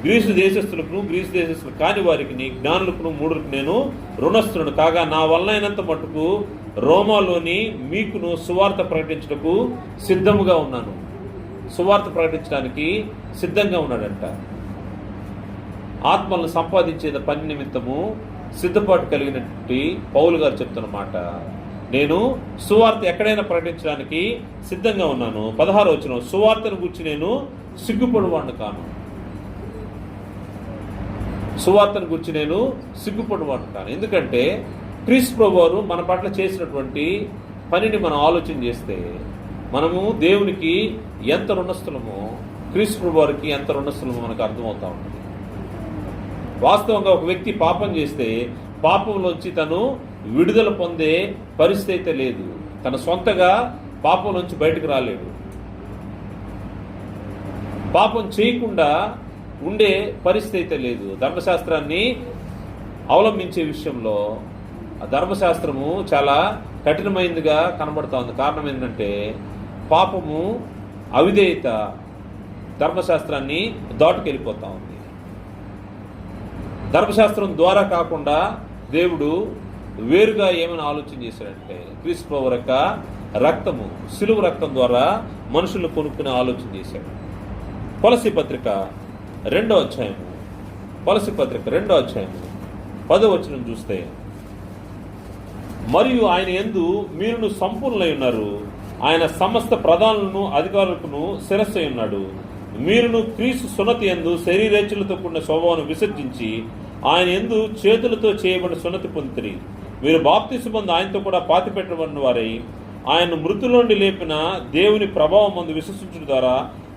[SPEAKER 1] గ్రీసు దేశస్థులకు గ్రీసు దేశస్థులకు కాని వారికి, జ్ఞానులకు మూఢులకు నేను రుణస్థులను కాగా నా వలన అయినంత మటుకు రోమాలోని మీకును సువార్త ప్రకటించడానికి సిద్ధముగా ఉన్నాను. సువార్త ప్రకటించడానికి సిద్ధంగా ఉన్నాడంట. ఆత్మలను సంపాదించే పని నిమిత్తము సిద్ధపాటు కలిగినటువంటి పౌలు గారు చెప్తున్నమాట. నేను సువార్త ఎక్కడైనా ప్రకటించడానికి సిద్ధంగా ఉన్నాను. 16వ వచనం, సువార్తను గురించి నేను సిగ్గుపడువాడిని కాను. సువార్తను గురించి నేను సిగ్గుపడువాడిని కాను. ఎందుకంటే క్రీస్తు ప్రభువు మన పట్ల చేసినటువంటి పనిని మనం ఆలోచన చేస్తే మనము దేవునికి ఎంత రుణస్థులమో, క్రీస్తు ప్రభువుకి ఎంత రుణస్థులమో మనకు అర్థమవుతా ఉంటుంది. వాస్తవంగా ఒక వ్యక్తి పాపం చేస్తే పాపంలోంచి తను విడుదల పొందే పరిస్థితి అయితే లేదు. తన సొంతగా పాపంలోంచి బయటకు రాలేడు. పాపం చేయకుండా ఉండే పరిస్థితి అయితే లేదు. ధర్మశాస్త్రాన్ని అవలంబించే విషయంలో ఆ ధర్మశాస్త్రము చాలా కఠినమైనదిగా కనబడుతూ ఉంది. కారణం ఏంటంటే పాపము, అవిధేయత ధర్మశాస్త్రాన్ని దాటుకెళ్ళిపోతూ ఉంది. ధర్మశాస్త్రం ద్వారా కాకుండా దేవుడు వేరుగా ఏమైనా ఆలోచన చేశాడంటే క్రీస్తు ప్రభువు యొక్క రక్తము, సిలువ రక్తం ద్వారా మనుషులను కొనుక్కునే ఆలోచన చేశాడు. కొలస్సీ పత్రిక 2వ అధ్యాయము, కొలస్సీ పత్రిక 2వ అధ్యాయము 10వ వచనం చూస్తే, మరియు ఆయన యందు మీరును సంపూర్ణులై ఉన్నారు, ఆయన సమస్త ప్రధానులను అధికారులకును శిరస్సు అయి ఉన్నాడు. మీరును క్రీస్తు సున్నతి యందు శరీరేచ్ఛలతో కూడిన స్వభావాన్ని విసర్జించి ఆయన యందు చేతులతో చేయబడిన సున్నతి పొందితిరి. మీరు బాప్తిస్మ పొంది ఆయనతో కూడా పాతిపెట్టబడిన వారై ఆయన మృతుల నుండి లేపిన దేవుని ప్రభావం మందు విశ్వసించడం ద్వారా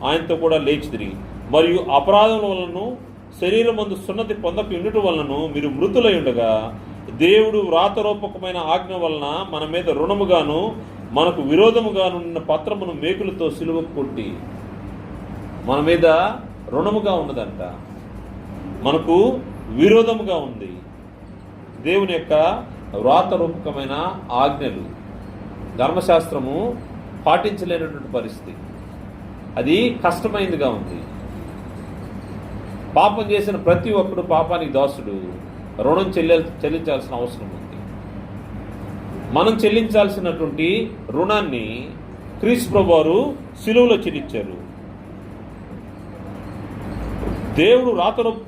[SPEAKER 1] ఆయనతో కూడా లేచిదిరి. మరియు అపరాధముల వలన శరీరం మందు సున్నతి పొందక ఉండటం వలన మీరు మృతులై ఉండగా దేవుడు వ్రాతరూపకమైన ఆజ్ఞ వలన మన మీద రుణముగాను మనకు విరోధముగానున్న పత్రమును మేకులతో సిలువకు కొట్టి, మన మీద రుణముగా ఉన్నదంట, మనకు విరోధముగా ఉంది. దేవుని యొక్క వ్రాతరూపకమైన ఆజ్ఞలు, ధర్మశాస్త్రము పాటించలేనటువంటి పరిస్థితి, అది కష్టమైనదిగా ఉంది. పాపం చేసిన ప్రతి ఒక్కడు పాపానికి దాసుడు. రుణం చెల్లించాల్సిన అవసరం ఉంది. మనం చెల్లించాల్సినటువంటి రుణాన్ని క్రీస్తు ప్రభువారు సిలువలో చెల్లించారు. దేవుడు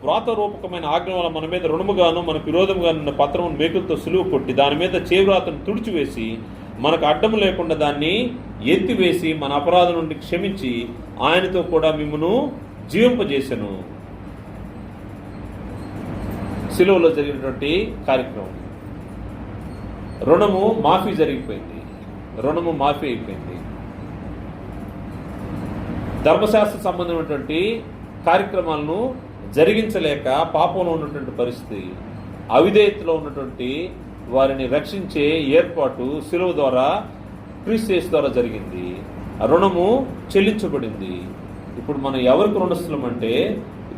[SPEAKER 1] వ్రాతరూపకమైన ఆజ్ఞ వల్ల మన మీద రుణముగాను మనకు విరోధముగా ఉన్న పత్రమును మేకులతో సులువు కొట్టి దాని మీద చేవ్రాతను తుడిచివేసి మనకు అడ్డము లేకుండా దాన్ని ఎత్తివేసి మన అపరాధం నుండి క్షమించి ఆయనతో కూడా మిమ్మును జీవింపజేసెను. సిలువలో జరిగినటువంటి కార్యక్రమం. రుణము మాఫీ జరిగిపోయింది. రుణము మాఫీ అయిపోయింది. ధర్మశాస్త్ర సంబంధమైనటువంటి కార్యక్రమాలను జరిగించలేక పాపంలో ఉన్నటువంటి పరిస్థితి, అవిధేయతలో ఉన్నటువంటి వారిని రక్షించే ఏర్పాటు సిలువ ద్వారా, క్రీస్తు యేసు ద్వారా జరిగింది. ఆ రుణము చెల్లించబడింది. ఇప్పుడు మనం ఎవరికి రుణస్థులం అంటే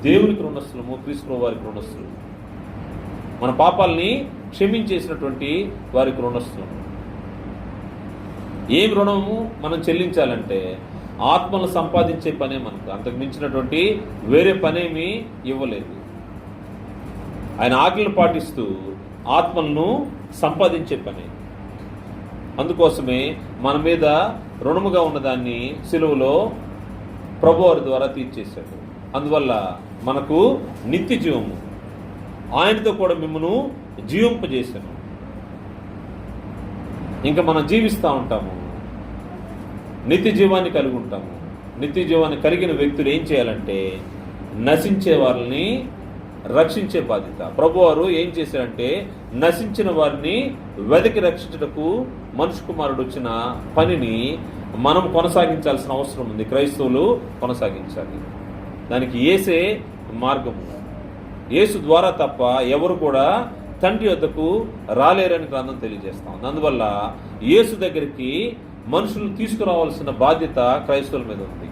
[SPEAKER 1] దేవునికి రుణస్థులము, క్రీస్తు వారికి రుణస్థులము. మన పాపాలని క్షమించేసినటువంటి వారికి రుణస్థులము. ఏం రుణము మనం చెల్లించాలంటే ఆత్మను సంపాదించే పనే మనకు, అంతకు మించినటువంటి వేరే పనేమీ ఇవ్వలేదు. ఆయన ఆజ్ఞలు పాటిస్తూ ఆత్మలను సంపాదించే పనే. అందుకోసమే మన మీద రుణముగా ఉన్నదాన్ని సిలువలో ప్రభువారి ద్వారా తీర్చేశాడు. అందువల్ల మనకు నిత్య జీవము, ఆయనతో కూడా మిమ్మను జీవింపజేశాను. ఇంకా మనం జీవిస్తూ ఉంటాము, నిత్య జీవాన్ని కలిగి ఉంటాము. నిత్య జీవాన్ని కలిగిన వ్యక్తులు ఏం చేయాలంటే నశించే వారిని రక్షించే బాధ్యత. ప్రభువారు ఏం చేశారంటే నశించిన వారిని వెదకి రక్షించుటకు మనుష్య కుమారుడు వచ్చిన పనిని మనం కొనసాగించాల్సిన అవసరం ఉంది. క్రైస్తవులు కొనసాగించాలి. దానికి యేసే మార్గము. యేసు ద్వారా తప్ప ఎవరు కూడా తండ్రి వద్దకు రాలేరని గ్రంథం తెలియజేస్తాం. అందువల్ల యేసు దగ్గరికి మనుషులు తీసుకురావాల్సిన బాధ్యత క్రైస్తవుల మీద ఉంది.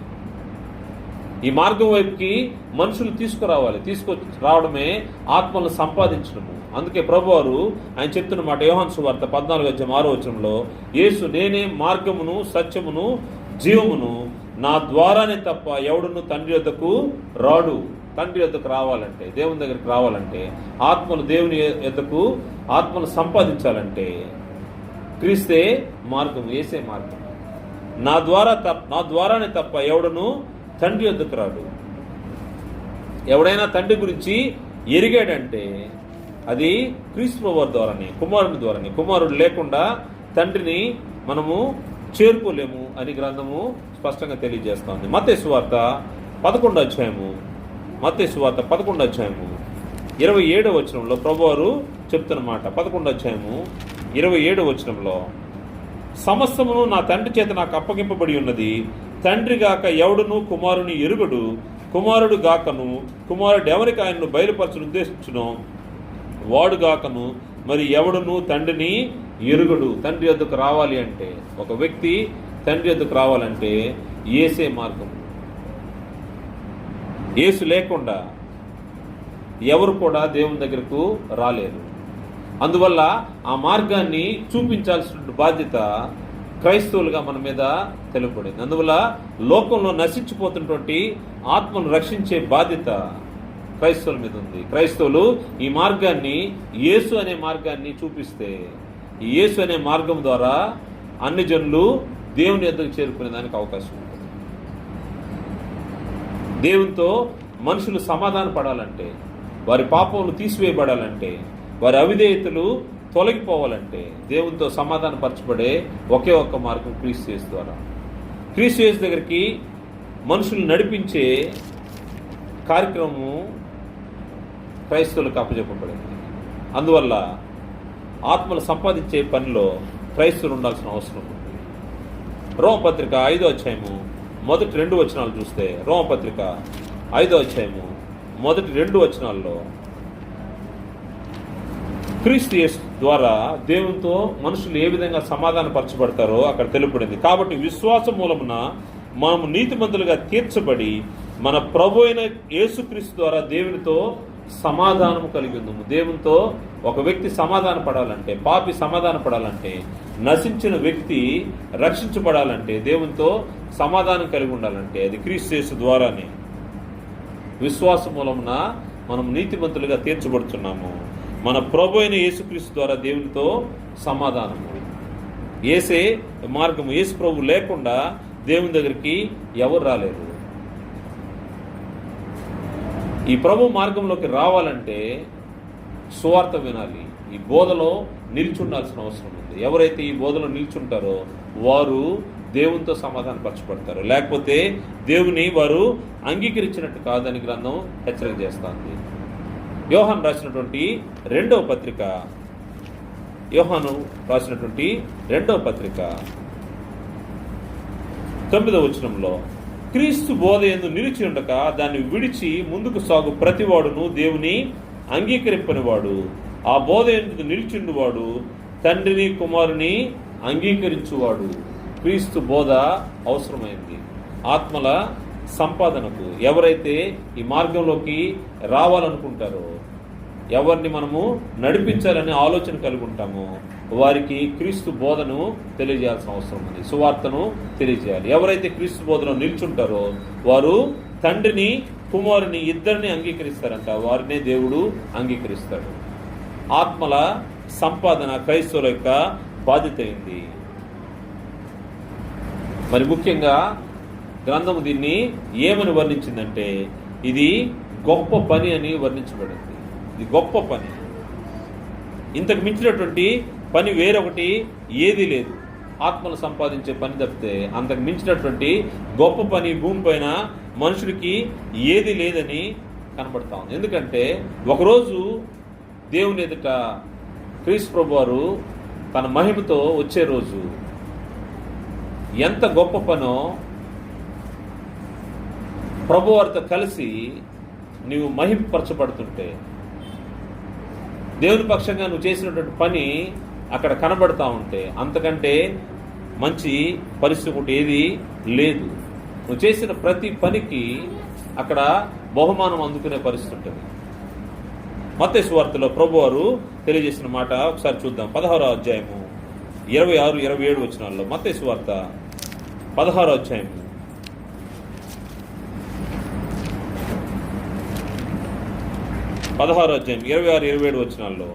[SPEAKER 1] ఈ మార్గం వైపుకి మనుషులు తీసుకురావాలి. రావడమే ఆత్మలను సంపాదించడము. అందుకే ప్రభువారు ఆయన చెప్తున్న మాట యోహాను సువార్త 14:6 యేసు నేనే మార్గమును సత్యమును జీవమును, నా ద్వారానే తప్ప ఎవడును తండ్రి వద్దకు రాడు. తండ్రి వద్దకు రావాలంటే, దేవుని దగ్గరికి రావాలంటే, ఆత్మలు దేవుని వద్దకు ఆత్మను సంపాదించాలంటే క్రీస్తే మార్గం, యేసే మార్గం. నా ద్వారానే తప్ప ఎవడును తండ్రి వద్దకు రాడు. ఎవడైనా తండ్రి గురించి ఎరిగాడంటే అది క్రీస్తు వారి ద్వారానే, కుమారుని ద్వారానే. కుమారుడు లేకుండా తండ్రిని మనము చేరుకోలేము అని గ్రంథము స్పష్టంగా తెలియజేస్తోంది. మత్తయి సువార్త 11:27 ప్రభువారు చెప్తున్నమాట. 11:27 సమస్తమును నా తండ్రి చేత నాకు అప్పగింపబడి ఉన్నది. తండ్రి గాక ఎవడును కుమారుని ఎరుగడు, కుమారుడు గాకను కుమారుడు ఎవరికి ఆయనను బయలుపరచను ఉద్దేశించునో వాడు గాకను మరి ఎవడును తండ్రిని ఎరుగడు. తండ్రి వద్దకు రావాలి అంటే, ఒక వ్యక్తి తండ్రి వద్దకు రావాలంటే యేసే మార్గం. యేసు లేకుండా ఎవరు కూడా దేవుని దగ్గరకు రాలేరు. అందువల్ల ఆ మార్గాన్ని చూపించాల్సిన బాధ్యత క్రైస్తవులుగా మన మీద తెలుపబడింది. అందువల్ల లోకంలో నశించిపోతున్నటువంటి ఆత్మను రక్షించే బాధ్యత క్రైస్తవుల మీద ఉంది. క్రైస్తవులు ఈ మార్గాన్ని, యేసు అనే మార్గాన్ని చూపిస్తే, ఈ యేసు అనే మార్గం ద్వారా అన్ని జనులు దేవుని యొద్దకు చేరుకునే దానికి అవకాశం ఉంటుంది. దేవునితో మనుషులు సమాధాన పడాలంటే, వారి పాపములు తీసివేయబడాలంటే, వారి అవిధేయతలు తొలగిపోవాలంటే దేవునితో సమాధాన పరచబడే ఒకే ఒక్క మార్గం క్రీస్తు యేసు ద్వారా. క్రీస్తు యేసు దగ్గరికి మనుషులు నడిపించే కార్యక్రమం క్రైస్తవులకు అప్పచెప్పబడింది. అందువల్ల ఆత్మలు సంపాదించే పనిలో క్రైస్తవులు ఉండాల్సిన అవసరం ఉంది. రోమపత్రిక 5:1 చూస్తే, రోమపత్రిక 5:1 క్రీస్తు యేసు ద్వారా దేవునితో మనుషులు ఏ విధంగా సమాధానపరచబడతారో అక్కడ తెలుపబడింది. కాబట్టి విశ్వాసం మూలమున మనము నీతిమంతులుగా తీర్చబడి మన ప్రభు అయిన యేసుక్రీస్తు ద్వారా దేవునితో సమాధానము కలిగి ఉందాము. దేవునితో ఒక వ్యక్తి సమాధాన పడాలంటే, పాపి సమాధాన పడాలంటే, నశించిన వ్యక్తి రక్షించబడాలంటే, దేవునితో సమాధానం కలిగి ఉండాలంటే అది క్రీస్తు యేసు ద్వారానే. విశ్వాసం మూలమున మనం నీతిమంతులుగా తీర్చబడుతున్నాము. మన ప్రభు అయిన యేసుక్రీస్తు ద్వారా దేవునితో సమాధానము. యేసే మార్గము. యేసు ప్రభు లేకుండా దేవుని దగ్గరికి ఎవరు రాలేరు. ఈ ప్రభు మార్గంలోకి రావాలంటే సువార్త వినాలి. ఈ బోధలో నిల్చుండాల్సిన అవసరం ఉంది. ఎవరైతే ఈ బోధలో నిల్చుంటారో వారు దేవునితో సమాధానపరచబడతారు. లేకపోతే దేవుని వారు అంగీకరించినట్టు కాదని గ్రంథం హెచ్చరిక చేస్తుంది. యోహాను రాసినటువంటి 2వ పత్రిక 9:9 క్రీస్తు బోధ యందు నిలిచి ఉండక దాన్ని విడిచి ముందుకు సాగు ప్రతివాడును దేవుని అంగీకరింపనివాడు. ఆ బోధ యందు నిలిచిండువాడు తండ్రిని కుమారుని అంగీకరించువాడు. క్రీస్తు బోధ అవసరమైంది ఆత్మల సంపాదనకు. ఎవరైతే ఈ మార్గంలోకి రావాలనుకుంటారో, ఎవరిని మనము నడిపించాలనే ఆలోచన కలిగి ఉంటామో వారికి క్రీస్తు బోధను తెలియజేయాల్సిన అవసరం ఉంది. సువార్తను తెలియజేయాలి. ఎవరైతే క్రీస్తు బోధలో నిల్చుంటారో వారు తండ్రిని కుమారుని ఇద్దరిని అంగీకరిస్తారంట. వారినే దేవుడు అంగీకరిస్తాడు. ఆత్మల సంపాదన క్రైస్తవుల యొక్క బాధ్యత అయింది. మరి ముఖ్యంగా గ్రంథము దీన్ని ఏమని వర్ణించిందంటే ఇది గొప్ప పని అని వర్ణించబడింది. ఇది గొప్ప పని. ఇంతకు మించినటువంటి పని వేరొకటి ఏదీ లేదు. ఆత్మలు సంపాదించే పని తప్పితే అంతకు మించినటువంటి గొప్ప పని భూమి పైన మనుషుడికి ఏది లేదని కనబడతా ఉంది. ఎందుకంటే ఒకరోజు దేవుని ఎదుట క్రీస్తు ప్రభు వారు తన మహిమతో వచ్చే రోజు ఎంత గొప్ప పనో ప్రభువారితో కలిసి నీవు మహిమపరచబడుతుంటే, దేవుని పక్షంగా నువ్వు చేసినటువంటి పని అక్కడ కనబడతా ఉంటే అంతకంటే మంచి పరిస్థితి ఒకటి ఏది లేదు. నువ్వు చేసిన ప్రతి పనికి అక్కడ బహుమానం అందుకునే పరిస్థితి ఉంటుంది. మత్తయి సువార్తలో ప్రభువారు తెలియజేసిన మాట ఒకసారి చూద్దాం. 16వ అధ్యాయము 26, 27 వచనాల్లో. మత్తయి సువార్త 16వ అధ్యాయము 26, 26, 27 వచనాల్లో,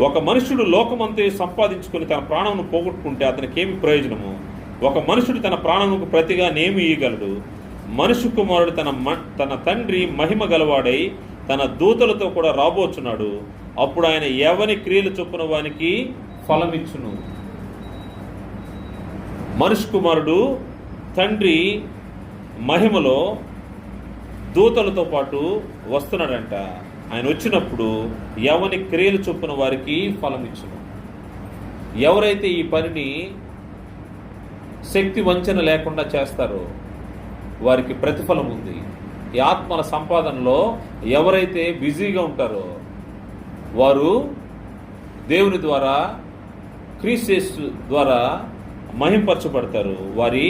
[SPEAKER 1] ఒక మనుషుడు లోకమంతే సంపాదించుకుని తన ప్రాణమును పోగొట్టుకుంటే అతనికి ఏమి ప్రయోజనము? ఒక మనుషుడు తన ప్రాణముకు ప్రతిగా నేమి ఇయ్యగలడు? మనుషు కుమారుడు తన తండ్రి మహిమ గలవాడై తన దూతలతో కూడా రాబోచున్నాడు. అప్పుడు ఆయన ఎవని క్రియలు చొప్పున వానికి ఫలమిచ్చును. మనుషు కుమారుడు తండ్రి మహిమలో దూతలతో పాటు వస్తున్నాడంట. ఆయన వచ్చినప్పుడు ఎవని క్రియలు చొప్పున వారికి ఫలమిచ్చును. ఎవరైతే ఈ పనిని శక్తి వంచన లేకుండా చేస్తారో వారికి ప్రతిఫలం ఉంది. ఈ ఆత్మల సంపాదనలో ఎవరైతే బిజీగా ఉంటారో వారు దేవుని ద్వారా, క్రీస్తు ద్వారా మహింపరచబడతారు. వారి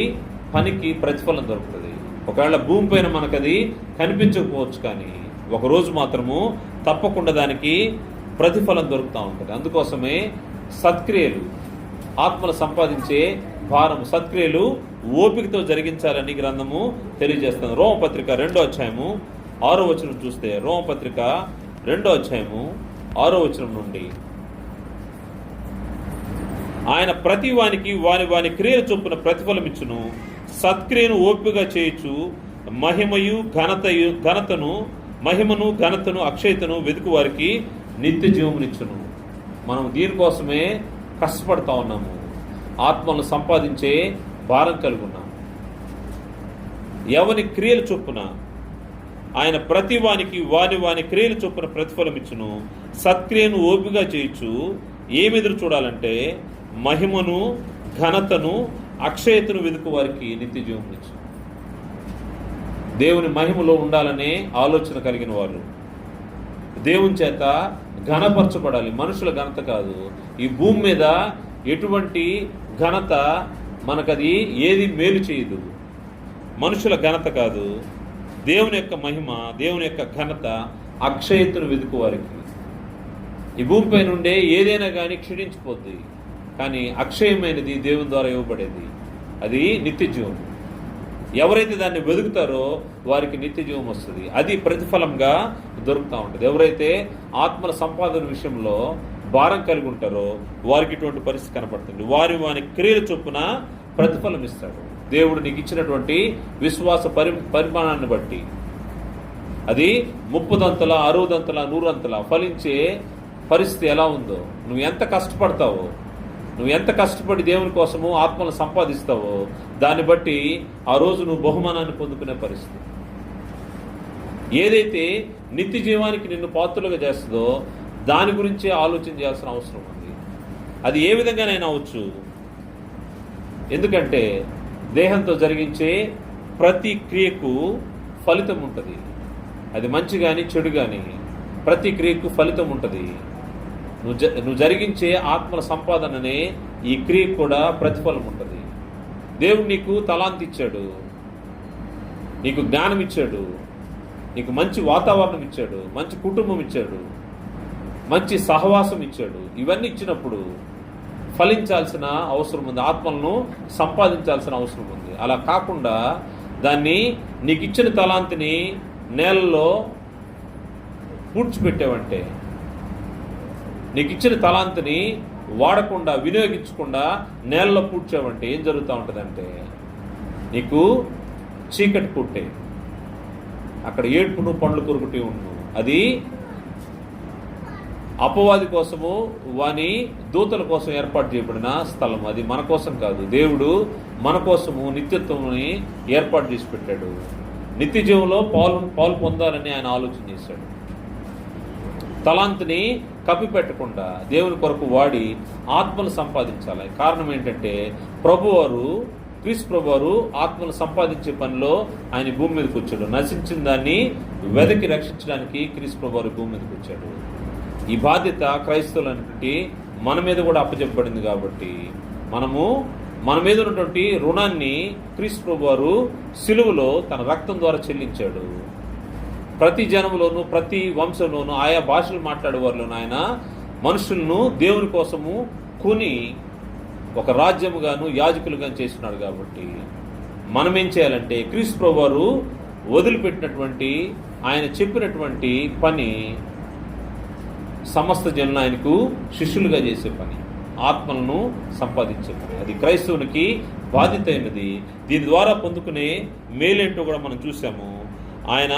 [SPEAKER 1] పనికి ప్రతిఫలం దొరుకుతుంది. ఒకవేళ భూమి పైన మనకది కనిపించకపోవచ్చు, కానీ ఒకరోజు మాత్రము తప్పకుండా దానికి ప్రతిఫలం దొరుకుతూ ఉంటుంది. అందుకోసమే సత్క్రియలు, ఆత్మలు సంపాదించే భారం, సత్క్రియలు ఓపికతో జరిగించాలని గ్రంథము తెలియజేస్తుంది. రోమపత్రిక 2వ అధ్యాయము 6వ వచనం చూస్తే, రోమపత్రిక 2వ అధ్యాయము 6వ వచనం నుండి, ఆయన ప్రతి వానికి వాని క్రియల చొప్పున ప్రతిఫలం ఇచ్చును. సత్క్రియను ఓపికగా చేయొచ్చు. మహిమను ఘనతను అక్షయతను వెతుకు వారికి నిత్య జీవమునిచ్చును. మనం దీనికోసమే కష్టపడతా ఉన్నాము. ఆత్మలను సంపాదించే భారం కలిగి ఉన్నాము. ఎవని క్రియల చొప్పున ఆయన ప్రతి వానికి వాని క్రియల చొప్పున ప్రతిఫలం ఇచ్చును. సత్క్రియను ఓపికగా చేయొచ్చు. ఏమెదురు చూడాలంటే మహిమను ఘనతను అక్షయతను వెతుకు వారికి నిత్య జీవమునిచ్చు. దేవుని మహిమలో ఉండాలనే ఆలోచన కలిగిన వాళ్ళు దేవుని చేత ఘనపరచబడాలి. మనుషుల ఘనత కాదు. ఈ భూమి మీద ఎటువంటి ఘనత మనకది ఏది మేలు చేయదు. మనుషుల ఘనత కాదు, దేవుని యొక్క మహిమ, దేవుని యొక్క ఘనత అక్షయతను వెతుకు వారికి. ఈ భూమిపై నుండే ఏదైనా కానీ క్షీణించిపోద్ది, కానీ అక్షయమైనది దేవుని ద్వారా ఇవ్వబడేది. అది నిత్య జీవం. ఎవరైతే దాన్ని వెతుకుతారో వారికి నిత్య జీవం వస్తుంది. అది ప్రతిఫలంగా దొరుకుతూ ఉంటుంది. ఎవరైతే ఆత్మల సంపాదన విషయంలో భారం కలిగి ఉంటారో వారికి ఇటువంటి పరిస్థితి కనపడుతుంది. వారి క్రియల చొప్పున ప్రతిఫలం ఇస్తాడు దేవుడు. నీకు ఇచ్చినటువంటి విశ్వాస పరిమాణాన్ని బట్టి అది 30 60 100 ఫలించే పరిస్థితి ఎలా ఉందో, నువ్వు ఎంత కష్టపడతావో, నువ్వు ఎంత కష్టపడి దేవుని కోసము ఆత్మను సంపాదిస్తావో దాన్ని బట్టి ఆ రోజు నువ్వు బహుమానాన్ని పొందుకునే పరిస్థితి. ఏదైతే నిత్య జీవానికి నిన్ను పాత్రలుగా చేస్తుందో దాని గురించే ఆలోచన చేయాల్సిన అవసరం ఉంది. అది ఏ విధంగానైనా అవచ్చు. ఎందుకంటే దేహంతో జరిగించే ప్రతి క్రియకు ఫలితం ఉంటుంది. అది మంచి కానీ చెడు కానీ ప్రతి క్రియకు ఫలితం ఉంటుంది. నువ్వు జరిగించే ఆత్మల సంపాదననే ఈ క్రియకు కూడా ప్రతిఫలం ఉంటుంది. దేవుడు నీకు తలాంతి ఇచ్చాడు, నీకు జ్ఞానం ఇచ్చాడు, నీకు మంచి వాతావరణం ఇచ్చాడు, మంచి కుటుంబం ఇచ్చాడు, మంచి సహవాసం ఇచ్చాడు. ఇవన్నీ ఇచ్చినప్పుడు ఫలించాల్సిన అవసరం ఉంది. ఆత్మలను సంపాదించాల్సిన అవసరం ఉంది. అలా కాకుండా దాన్ని నీకు ఇచ్చిన తలాంతిని నేలలో పూడ్చిపెట్టావంటే, నీకు ఇచ్చిన తలాంతిని వాడకుండా వినియోగించకుండా నేలలో పూడ్చావంటే ఏం జరుగుతూ ఉంటుందంటే నీకు చీకటి పుట్టే, అక్కడ ఏడ్పును పండ్లు కొరుకుటి ఉండు. అది అపవాది కోసము, వాని దూతల కోసం ఏర్పాటు చేయబడిన స్థలం. అది మన కోసం కాదు. దేవుడు మన కోసము నిత్యత్వంని ఏర్పాటు చేసి పెట్టాడు. నిత్య జీవంలో పాలు పొందాలని ఆయన ఆలోచన చేశాడు. తలాంతిని కప్పిపెట్టకుండా దేవుని కొరకు వాడి ఆత్మలు సంపాదించాలి. కారణం ఏంటంటే క్రీస్తు ప్రభువారు ఆత్మలు సంపాదించే పనిలో ఆయన భూమి మీదకి వచ్చాడు. నశించిన దాన్ని వెదకి రక్షించడానికి క్రీస్తు ప్రభువారు భూమి మీదకి వచ్చాడు. ఈ బాధ్యత క్రైస్తవులన్నిటి మన మీద కూడా అప్పచెప్పబడింది. కాబట్టి మన మీద ఉన్నటువంటి రుణాన్ని క్రీస్తు ప్రభువారు సిలువలో తన రక్తం ద్వారా చెల్లించాడు. ప్రతి జనంలోనూ, ప్రతి వంశంలోనూ, ఆయా భాషలు మాట్లాడే వారిలోనూ ఆయన మనుషులను దేవుని కోసము కొని ఒక రాజ్యముగాను యాజకులుగాను చేస్తున్నాడు. కాబట్టి మనం ఏం చేయాలంటే క్రీస్తు ప్రభువారు వదిలిపెట్టినటువంటి, ఆయన చెప్పినటువంటి పని సమస్త జనులు ఆయనకు శిష్యులుగా చేసే పని, ఆత్మలను సంపాదించే పని. అది క్రైస్తవునికి బాధ్యత అయినది. దీని ద్వారా పొందుకునే మేలేంటో కూడా మనం చూసాము. ఆయన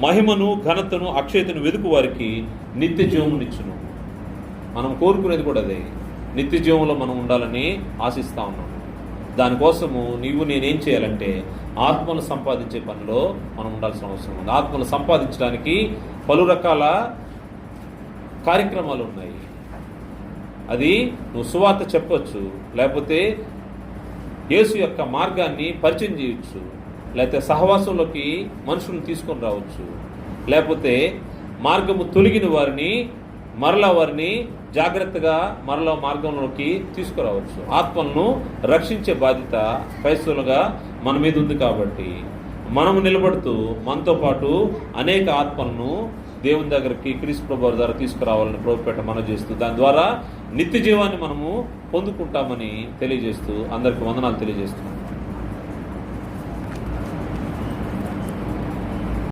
[SPEAKER 1] మహిమను, ఘనతను, అక్షయతను వెతుకు వారికి నిత్య జీవమునిచ్చును. మనం కోరుకునేది కూడా అదే, నిత్య జీవంలో మనం ఉండాలని ఆశిస్తూ ఉన్నాము. దానికోసము నేనేం చేయాలంటే ఆత్మను సంపాదించే పనిలో మనం ఉండాల్సిన అవసరం ఉంది. ఆత్మను సంపాదించడానికి పలు రకాల కార్యక్రమాలు ఉన్నాయి. అది నువ్వు సువార్త చెప్పొచ్చు, లేకపోతే యేసు యొక్క మార్గాన్ని పరిచయం చేయొచ్చు, లేకపోతే సహవాసంలోకి మనుషులను తీసుకొని రావచ్చు, లేకపోతే మార్గము తొలగిన వారిని వారిని జాగ్రత్తగా మరలా మార్గంలోకి తీసుకురావచ్చు. ఆత్మలను రక్షించే బాధ్యత క్రైస్తవులుగా మన మీద ఉంది. కాబట్టి మనము నిలబడుతూ మనతో పాటు అనేక ఆత్మలను దేవుని దగ్గరికి క్రీస్తు ప్రభువు ద్వారా తీసుకురావాలని ప్రభుపేట మనం చేస్తూ దాని ద్వారా నిత్య జీవాన్ని మనము పొందుకుంటామని తెలియజేస్తూ అందరికీ వందనాలు తెలియజేస్తున్నాం.